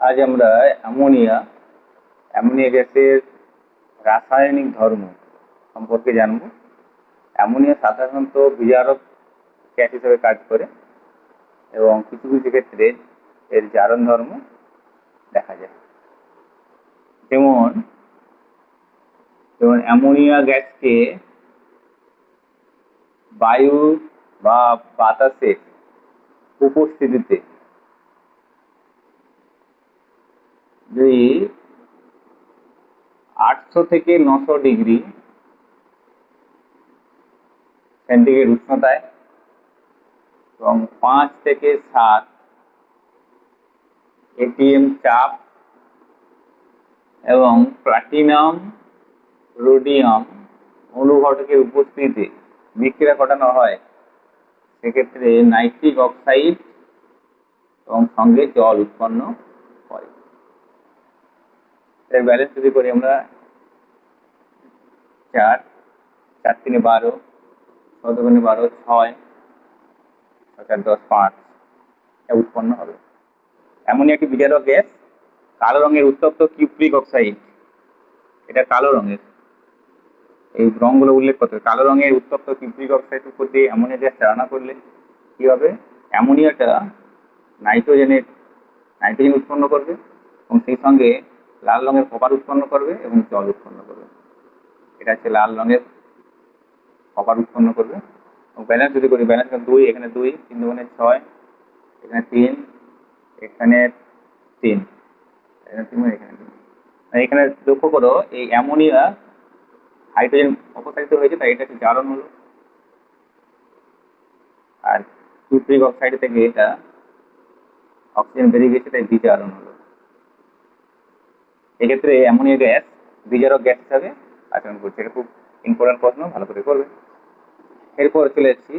আজ আমরা ammonia ammonia গ্যাসের রাসায়নিক ধর্ম সম্পর্কে জানব। অ্যামোনিয়া সাধারণত বিজারক গ্যাস হিসেবে কাজ করে এবং কিছু কিছু ক্ষেত্রে এর জারণ ধর্ম দেখা যায়। যেমন যেমন অ্যামোনিয়া গ্যাসকে বায়ু বা বাতাসের উপস্থিতিতে যদি 800 থেকে 900 ডিগ্রি সেন্টিগ্রেড উষ্ণতায় এবং 5 থেকে 7 এটিএম চাপ এবং প্লাটিনাম রোডিয়াম অনুঘটকের উপস্থিতিতে বিক্রিয়া ঘটানো হয়, সেক্ষেত্রে নাইট্রিক অক্সাইড এবং সঙ্গে জল উৎপন্ন করে। এর ব্যালেন্স যদি করি আমরা 4 4 3 12 14 12 6 4 10 5 উৎপন্ন হবে। এমনই একটি বিজারক গ্যাস কালো রঙের উত্তপ্ত কিউপ্রিক অক্সাইড, এটা কালো রঙের, এই রঙগুলো উল্লেখ করতে হবে। কালো রঙের উত্তপ্ত কিউপ্রিক অক্সাইড উপর দিয়ে অ্যামোনিয়া গ্যাস চালনা করলে কি হবে, অ্যামোনিয়াটা নাইট্রোজেন উৎপন্ন করবে এবং সেই সঙ্গে লাল রঙের কপার উৎপন্ন করবে এবং জল উৎপন্ন করবে। এটা হচ্ছে লাল রঙের কপার উৎপন্ন করবে। এবং ব্যালেন্স যদি করি, ব্যালেন্স 2, এখানে 2, 3 2 6, এখানে 3, এখানে 3, এখানে 3, এখানে 3। এখানে লক্ষ্য করো, এই অ্যামোনিয়া হাইড্রোজেন অপসারিত হয়েছে, তাই এটা একটি জারণ হলো। আর কিউপ্রিক অক্সাইড থেকে এটা অক্সিজেন বেরিয়ে গেছে, তাই বিজারণ হলো। এক্ষেত্রে অ্যামোনিয়া গ্যাস বিজারক গ্যাস হিসাবে আচরণ করছে। এটা খুব ইম্পর্টেন্ট প্রশ্ন, ভালো করে করবে। এরপর চলে যাচ্ছি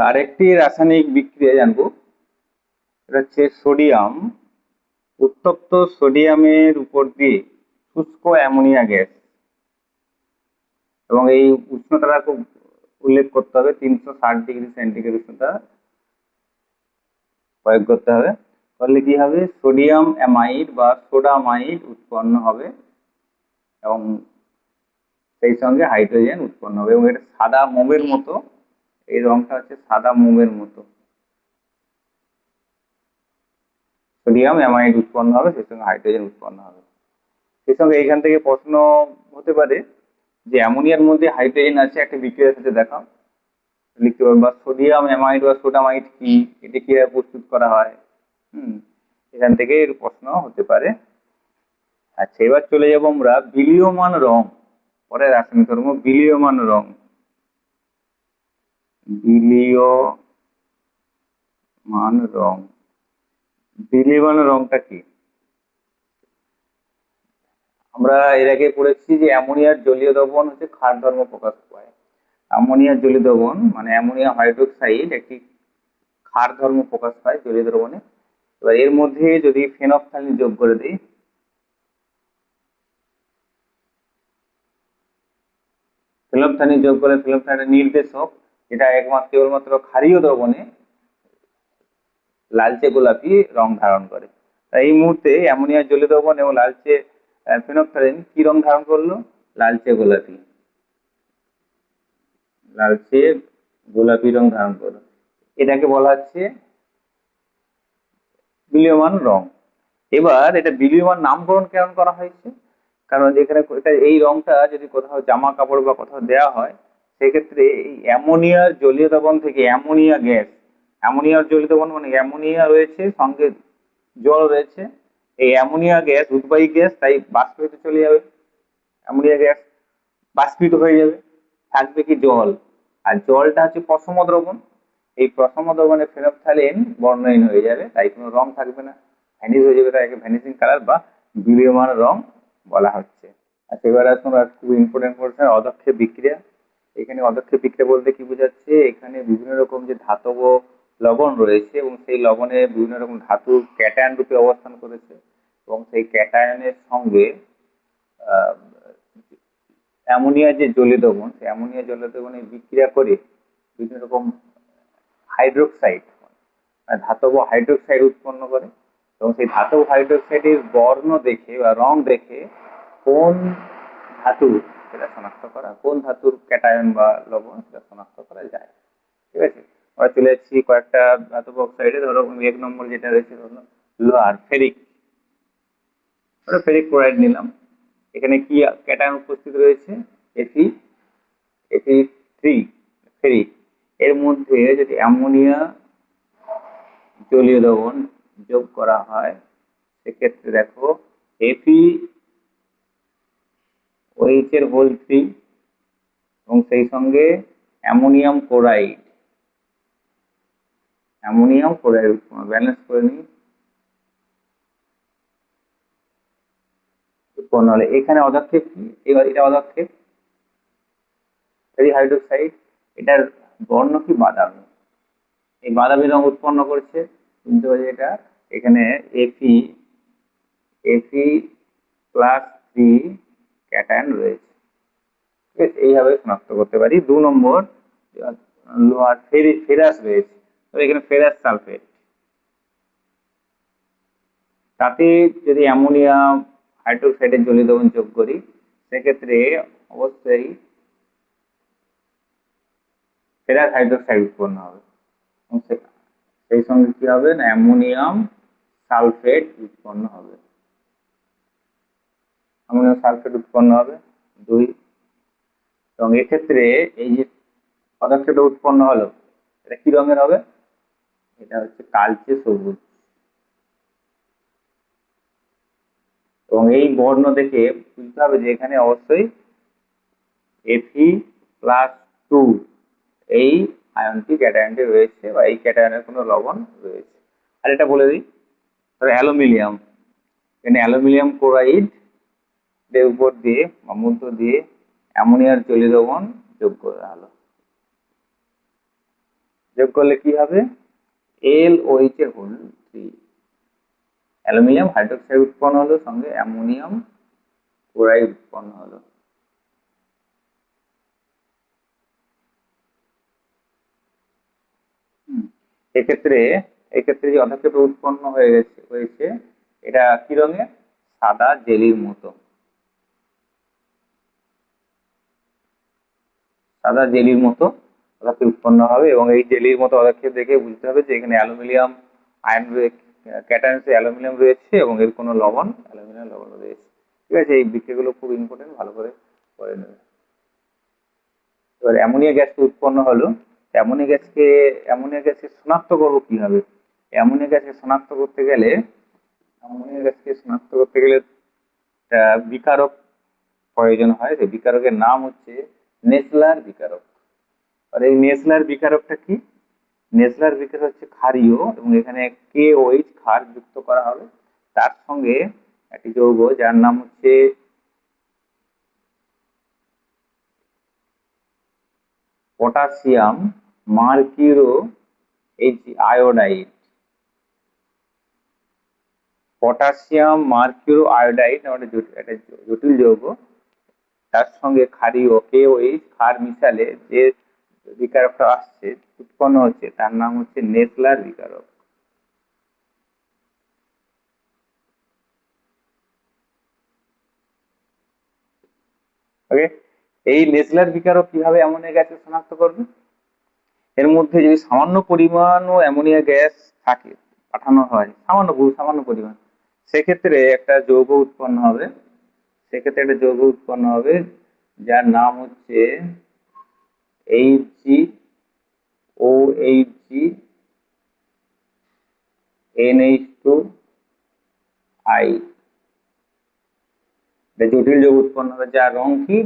আরেকটি রাসায়নিক বিক্রিয়া জানবো। এটা হচ্ছে সোডিয়াম, উত্তপ্ত সোডিয়ামের উপর দিয়ে শুষ্ক অ্যামোনিয়া গ্যাস, এবং এই উষ্ণতাটা খুব উল্লেখ করতে হবে, 360 ডিগ্রি সেন্টিগ্রেড উষ্ণতা প্রয়োগ করতে হবে। তাহলে কি হবে, সোডিয়াম অ্যামাইড বা সোডামাইড উৎপন্ন হবে এবং সেই সঙ্গে হাইড্রোজেন উৎপন্ন হবে, এবং এটা সাদা মোমের মতো, এই রংটা হচ্ছে সাদা মোমের মতো। সোডিয়াম অ্যামাইড উৎপন্ন হবে, সেই সঙ্গে হাইড্রোজেন উৎপন্ন হবে। সেই সঙ্গে এইখান থেকে প্রশ্ন হতে পারে যে অ্যামোনিয়ার মধ্যে হাইড্রোজেন আছে, একটা বিক্রিয়ার সাথে দেখাও, লিখতে পারবো। বা সোডিয়াম অ্যামাইড বা সোডামাইড কি, এটি কিভাবে প্রস্তুত করা হয়, এখান থেকে এর প্রশ্ন হতে পারে। আচ্ছা, এবার চলে যাবো আমরা বিলীয়মান রং, পরে রাসায়নিক ধর্ম বিলীয়মান রং। বিলীয়মান রং, বিলীয়মান রংটা কি? আমরা এর আগে পড়েছি যে অ্যামোনিয়ার জলীয় দ্রবণ হচ্ছে ক্ষার ধর্ম প্রকাশ পায়। অ্যামোনিয়ার জলীয় দ্রবণ মানে অ্যামোনিয়া হাইড্রোক্সাইড একটি ক্ষার ধর্ম প্রকাশ পায় জলীয় দ্রবণে। এবার এর মধ্যে যদি ফেনফথ্যালিন যোগ করে দিই, ফেনফথ্যালিন যোগ করে, ফেনফথ্যালিন নির্দেশক, এটা কেবলমাত্র ক্ষারীয় দ্রবণে লালচে গোলাপি রং ধারণ করে। তাই এই মুহূর্তে অ্যামোনিয়ার জলীয় দ্রবণ এবং লালচে ফেনফথ্যালিন কি রং ধারণ করলো, লালচে গোলাপি, লালচে গোলাপি রং ধারণ করলো। এটাকে বলা হচ্ছে বিলীয়মান রং। এবার এটা বিলীয়মান নামকরণ কেন করা হয়েছে, কারণ এখানে এই রংটা যদি কোথাও জামা কাপড় বা কোথাও দেওয়া হয়, সেক্ষেত্রে এই অ্যামোনিয়ার জলীয় দ্রবণ থেকে অ্যামোনিয়া গ্যাস, অ্যামোনিয়ার জলীয় দ্রবণ মানে অ্যামোনিয়া রয়েছে সঙ্গে জল রয়েছে, এই অ্যামোনিয়া গ্যাস উদ্বায়ী গ্যাস, তাই বাষ্পীভূত চলে যাবে, অ্যামোনিয়া গ্যাস বাষ্পীভূত হয়ে যাবে, থাকবে কি জল, আর জলটা হচ্ছে প্রশম দ্রবণ, এই প্রশম দ্রবণে ফেনফথ্যালিন বর্ণহীন হয়ে যাবে, তাই কোনো রং থাকবে না, ভ্যানিশ হয়ে যাবে, তাই ভ্যানিশিং কালার বা বিলীয়মান রং বলা হচ্ছে। আচ্ছা, এবার আসুন খুব ইম্পর্টেন্ট কোশ্চেন, অদক্ষেপ বিক্রিয়া। এখানে অদক্ষেপ বিক্রিয়া বলতে কি বোঝাচ্ছে, এখানে বিভিন্ন রকম যে ধাতব লবণ রয়েছে এবং সেই লবণে বিভিন্ন রকম ধাতু ক্যাটায়ন রূপে অবস্থান করেছে, এবং সেই ক্যাটায়নের সঙ্গে অ্যামোনিয়া যে জলীয় দ্রবণ, সেই অ্যামোনিয়া জলীয় দ্রবণে বিক্রিয়া করে বিভিন্ন রকম হাইড্রোক্সাইড, ধাতব হাইড্রোক্সাইড উৎপন্ন করে, এবং সেই ধাতব হাইড্রোক্সাইডের বর্ণ দেখে বা রং দেখে কোন ধাতু সেটা শনাক্ত করা, কোন ধাতুর ক্যাটায়ন বা লবণ সেটা শনাক্ত করা যায়। ঠিক আছে, আমরা চলে যাচ্ছি কয়েকটা ধাতব অক্সাইডে। ধরো 1 নম্বর যেটা রয়েছে হলো লোহার ফেরিক, ফেরিক ক্লোরাইড নিলাম। এখানে কি ক্যাটায়ন উপস্থিত রয়েছে? এফি থ্রি ফেরিক। এর মধ্যে যদি অ্যামোনিয়া জলীয় দ্রবণ যোগ করা হয় সেক্ষেত্রে দেখো এফি ওএইচ এর হোল 3 এবং সেই সঙ্গে অ্যামোনিয়াম ক্লোরাইড ব্যালেন্স করে নিই উৎপন্ন হলে। এখানে অদক্ষেপ কি? এবার এটা অদক্ষেপ হাইড্রোক্সাইড, এটার বর্ণ কি? বাদামি। এই বাদামি রং উৎপন্ন করছে, বুঝতে পারছি এটা। এখানে এফি প্লাস 3 ক্যাটায়ন রয়েছে। ঠিক আছে, এইভাবে শনাক্ত করতে পারি। 2 নম্বর লোহার ফেরাস রয়েছে, তো এখানে ফেরাস সালফেট, তাতে যদি অ্যামোনিয়া হাইড্রোক্সাইডের জলীয় দ্রবণ যোগ করি সেক্ষেত্রে অবশ্যই ফেরাস হাইড্রোক্সাইড উৎপন্ন হবে। সেই সঙ্গে কি হবে না, অ্যামোনিয়াম সালফেট উৎপন্ন হবে। অ্যামোনিয়াম সালফেট উৎপন্ন হবে 2। এবং এক্ষেত্রে এই যে পদার্থটা উৎপন্ন হলো এটা কি রঙের হবে? এটা হচ্ছে কালচে সবুজ। এবং এই বর্ণ দেখে বুঝতে হবে যে এখানে অবশ্যই Fe+2 এই আয়নটি ক্যাটায়নটি রয়েছে বা এই ক্যাটায়নের কোনো লবণ রয়েছে। আর এটা বলে দিই, অ্যালুমিনিয়াম, এখানে অ্যালুমিনিয়াম ক্লোরাইড এর উপর দিয়ে বা মধ্য দিয়ে অ্যামোনিয়ার জলীয় দ্রবণ যোগ করা হলো। যোগ করলে কি হবে? LOH এর হোল 3, অ্যালুমিনিয়াম হাইড্রোক্সাইড উৎপন্ন হলো, সঙ্গে অ্যামোনিয়াম ক্লোরাইড উৎপন্ন হলো। এক্ষেত্রে যে অদক্ষেপ উৎপন্ন হয়েছে এটা কি রঙের? সাদা জেলির মতো, পদার্থ উৎপন্ন হবে। এবং এই জেলির মতো পদার্থ দেখে বুঝতে হবে যে এখানে অ্যালুমিনিয়াম আয়ন ক্যাটায়নসে অ্যালুমিনিয়াম রয়েছে এবং এর কোনো অ্যালুমিনিয়াম লবণ রয়েছে। ঠিক আছে, এই বিক্রিয়াগুলো খুব ইম্পর্টেন্ট, ভালো করে পড়ে নেবে। এবার অ্যামোনিয়া গ্যাস উৎপন্ন হলো, অ্যামোনিয়া গ্যাসকে শনাক্ত করবো কিভাবে? অ্যামোনিয়া গ্যাসকে শনাক্ত করতে গেলে বিকারক প্রয়োজন হয়। সেই বিকারকের নাম হচ্ছে নেসলার বিকারক। আর এই নেসলার বিকারকটা কি? নেসলার বিকারক হচ্ছে ক্ষারীয় এবং এখানে KOH ক্ষার যুক্ত করা হবে, তার সঙ্গে একটি যৌগ যার নাম হচ্ছে পটাশিয়াম মার্কিউরো আয়োডাইড। পটাশিয়াম মার্কিউরো আয়োডাইড একটা জটিল যৌগ, তার সঙ্গে ক্ষারীয় KOH ক্ষার মিশালে যে বিকারকটা আসছে, উৎপন্ন হচ্ছে, তার নাম হচ্ছে নেসলার বিকারক। ওকে, এই নেসলার বিকারক কিভাবে অ্যামোনিয়া গ্যাসকে শনাক্ত করবে? এর মধ্যে যদি সামান্য পরিমাণও অ্যামোনিয়া গ্যাস থাকে, পাঠানো হয় সামান্য পরিমাণ, সেক্ষেত্রে একটা যৌগ উৎপন্ন হবে, যার নাম হচ্ছে HgOHg NH2I। জটিল যৌগ উৎপন্ন হবে যার রং কি?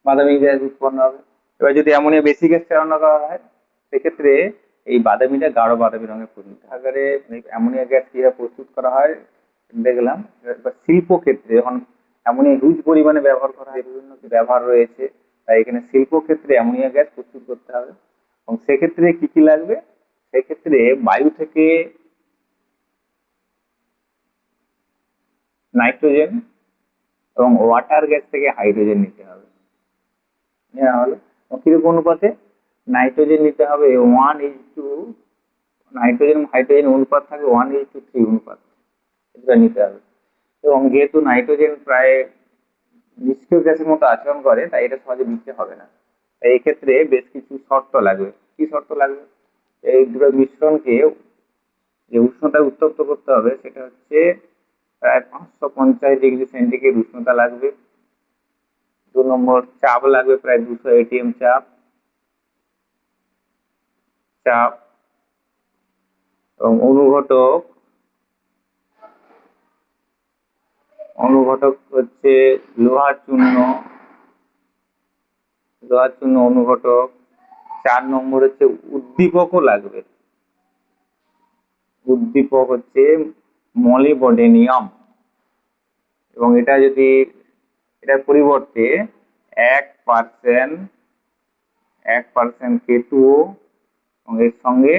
বাদামি গ্যাস উৎপন্ন হবে। এবার যদি অ্যামোনিয়া বেশি গ্যাস চালনা করা হয় সেক্ষেত্রে এই বাদামিটা গাঢ় বাদামি রঙের পরিণত আকারে অ্যামোনিয়া গ্যাস কিভাবে প্রস্তুত করা হয় দেখলাম। এবার শিল্প ক্ষেত্রে যখন অ্যামোনিয়া হিউজ পরিমাণে ব্যবহার করা হয়, বিভিন্ন ব্যবহার রয়েছে, তাই এখানে শিল্প ক্ষেত্রে অ্যামোনিয়া গ্যাস প্রস্তুত করতে হবে। এবং সেক্ষেত্রে কি কি লাগবে? সেক্ষেত্রে বায়ু থেকে নাইট্রোজেন এবং ওয়াটার গ্যাস থেকে হাইড্রোজেন নিতে হবে। নেওয়া হলো কিরকম অনুপাতে? নাইট্রোজেন নিতে হবে নাইট্রোজেন হাইড্রোজেন অনুপাত থাকবে 1:3 অনুপাত, এটা নিতে হবে। এবং যেহেতু নাইট্রোজেন প্রায় নিষ্ক্রিয় গ্যাসের মতো আচরণ করে, তাই এটা সহজে মিশতে হবে না। তাই এই ক্ষেত্রে বেশ কিছু শর্ত লাগবে। কি শর্ত লাগবে? এই দুটো মিশ্রণকে যে উষ্ণতায় উত্তপ্ত করতে হবে সেটা হচ্ছে প্রায় 550 ডিগ্রি সেন্টিগ্রেড উষ্ণতা লাগবে। 2 নম্বর চাপ লাগবে প্রায় 200 ATM চাপ চাপ এবং অনুঘটক হচ্ছে লোহার চূর্ণ অনুঘটক। 4 নম্বর হচ্ছে উদ্দীপকও লাগবে। উদ্দীপক হচ্ছে মলিবডেনিয়াম, এবং এটা যদি এটার পরিবর্তে 1% K2O এবং এর সঙ্গে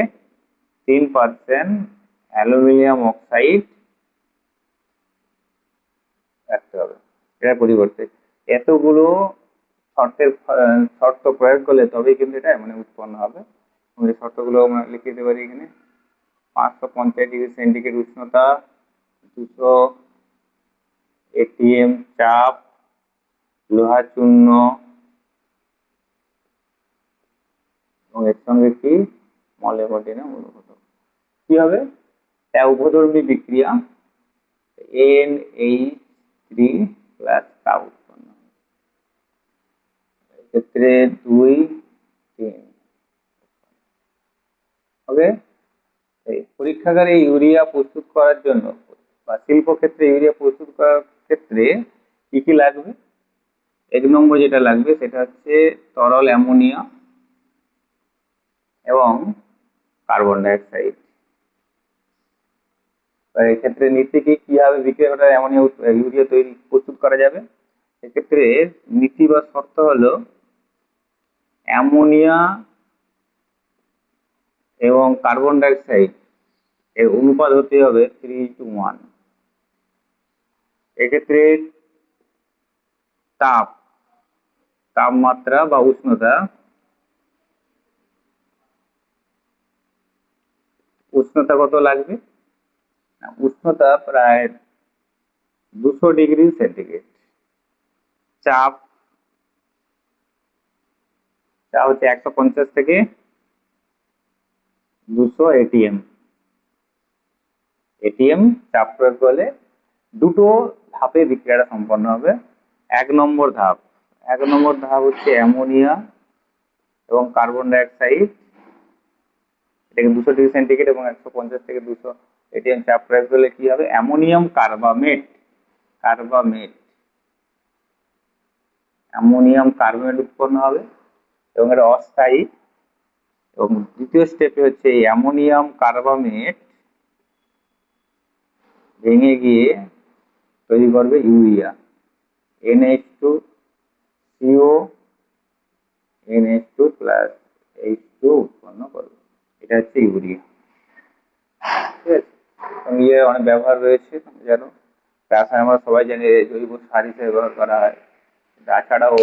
3% অ্যালুমিনিয়াম অক্সাইড রাখতে হবে এটার পরিবর্তে। এতগুলো শর্ত প্রয়োগ করলে তবেই কিন্তু এটা মানে উৎপন্ন হবে। এই শর্তগুলো আমরা লিখে দিতে পারি এখানে। 550 ডিগ্রি সেন্টিগ্রেড উষ্ণতা, 200 ATM চাপ, লোহা চূর্ণ এবং এর সঙ্গে কি মলিবডেনাম অনুঘটক। কি হবে? উভধর্মী বিক্রিয়া NH3 প্লাস তাপ উৎপন্ন হবে। এক্ষেত্রে 2 3 হবে। পরীক্ষাগারে ইউরিয়া প্রস্তুত করার জন্য বা শিল্পক্ষেত্রে ইউরিয়া প্রস্তুত করার ক্ষেত্রে কি কি লাগবে? 1 নম্বর যেটা লাগবে সেটা হচ্ছে তরল অ্যামোনিয়া এবং কার্বন ডাইঅক্সাইড। এক্ষেত্রে নীতি কিভাবে বিক্রিয়া করে অ্যামোনিয়া ইউরিয়া প্রস্তুত করা যাবে? এক্ষেত্রে নীতি বা শর্ত হলো অ্যামোনিয়া এবং কার্বন ডাইঅক্সাইড এর অনুপাত হতে হবে 3:1। এক্ষেত্রে তাপমাত্রা বা উষ্ণতা কত লাগবে? উষ্ণতা প্রায় 200 ডিগ্রি সেন্টিগ্রেড। চাপ হচ্ছে 150 থেকে 200 ATM চাপ প্রয়োগ করলে দুটো ধাপে বিক্রিয়াটা সম্পন্ন হবে। 1 নম্বর ধাপ হচ্ছে অ্যামোনিয়া এবং কার্বন ডাইঅক্সাইড, এটাকে 200 ডিগ্রি সেন্টিগ্রেড এবং 150 থেকে 200 ATM চাপ প্রয়োগ করলে কি হবে? অ্যামোনিয়াম কার্বামেট উৎপন্ন হবে এবং এটা অস্থায়ী। এবং দ্বিতীয় স্টেপে হচ্ছে এই অ্যামোনিয়াম কার্বামেট ভেঙে গিয়ে তৈরি করবে urea, NH2CO NH2 plus H2 উৎপন্ন করবে। এটা হচ্ছে ইউরিয়া। ঠিক আছে, ইউরিয়ার অনেক ব্যবহার রয়েছে জানো। রাসায়ন আমরা সবাই জানি জৈব সার হিসেবে ব্যবহার করা হয়। তাছাড়াও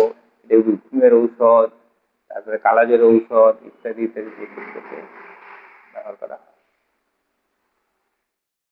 ঘুমের ঔষধ, তারপরে কালাজের ঔষধ ইত্যাদি প্রস্তুত করতে ব্যবহার করা হয়।